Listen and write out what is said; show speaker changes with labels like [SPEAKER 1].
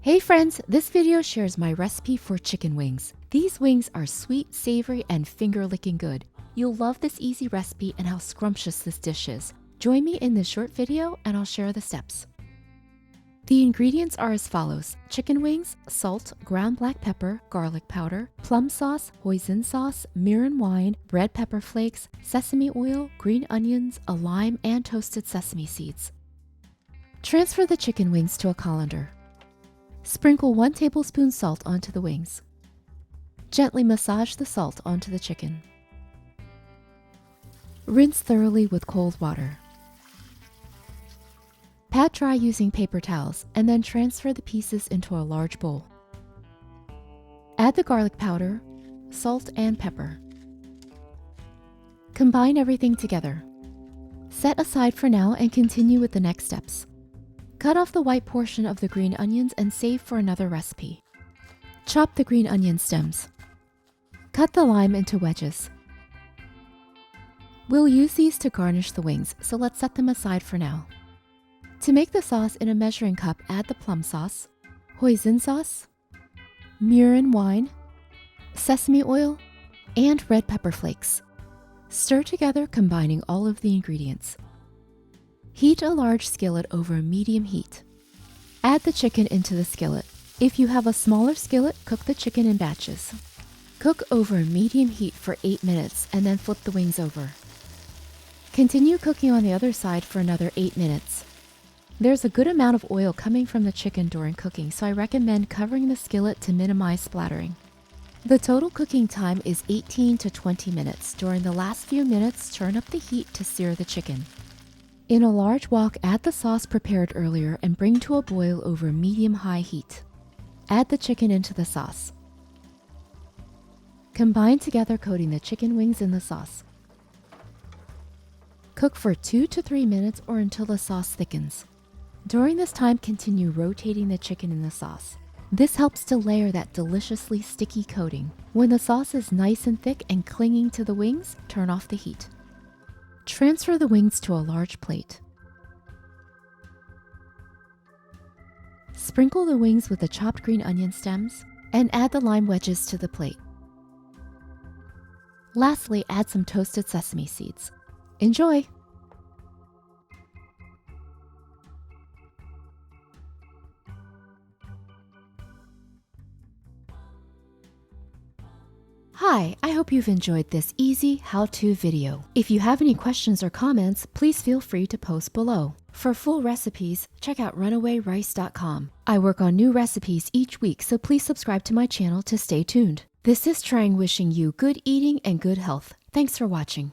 [SPEAKER 1] Hey friends, this video shares my recipe for chicken wings. These wings are sweet, savory, and finger-licking good. You'll love this easy recipe and how scrumptious this dish is. Join me in this short video and I'll share the steps. The ingredients are as follows: chicken wings, salt, ground black pepper, garlic powder, plum sauce, hoisin sauce, mirin wine, red pepper flakes, sesame oil, green onions, a lime, and toasted sesame seeds. Transfer the chicken wings to a colander. Sprinkle 1 tablespoon salt onto the wings. Gently massage the salt onto the chicken. Rinse thoroughly with cold water. Pat dry using paper towels and then transfer the pieces into a large bowl. Add the garlic powder, salt, and pepper. Combine everything together. Set aside for now and continue with the next steps. Cut off the white portion of the green onions and save for another recipe. Chop the green onion stems. Cut the lime into wedges. We'll use these to garnish the wings, so let's set them aside for now. To make the sauce, in a measuring cup, add the plum sauce, hoisin sauce, mirin wine, sesame oil, and red pepper flakes. Stir together, combining all of the ingredients. Heat a large skillet over medium heat. Add the chicken into the skillet. If you have a smaller skillet, cook the chicken in batches. Cook over medium heat for 8 minutes and then flip the wings over. Continue cooking on the other side for another 8 minutes. There's a good amount of oil coming from the chicken during cooking, so I recommend covering the skillet to minimize splattering. The total cooking time is 18 to 20 minutes. During the last few minutes, turn up the heat to sear the chicken. In a large wok, add the sauce prepared earlier and bring to a boil over medium-high heat. Add the chicken into the sauce. Combine together, coating the chicken wings in the sauce. Cook for 2 to 3 minutes or until the sauce thickens. During this time, continue rotating the chicken in the sauce. This helps to layer that deliciously sticky coating. When the sauce is nice and thick and clinging to the wings, turn off the heat. Transfer the wings to a large plate. Sprinkle the wings with the chopped green onion stems and add the lime wedges to the plate. Lastly, add some toasted sesame seeds. Enjoy! Hi, I hope you've enjoyed this easy how-to video. If you have any questions or comments, please feel free to post below. For full recipes, check out RunAwayRice.com. I work on new recipes each week, so please subscribe to my channel to stay tuned. This is Trang wishing you good eating and good health. Thanks for watching.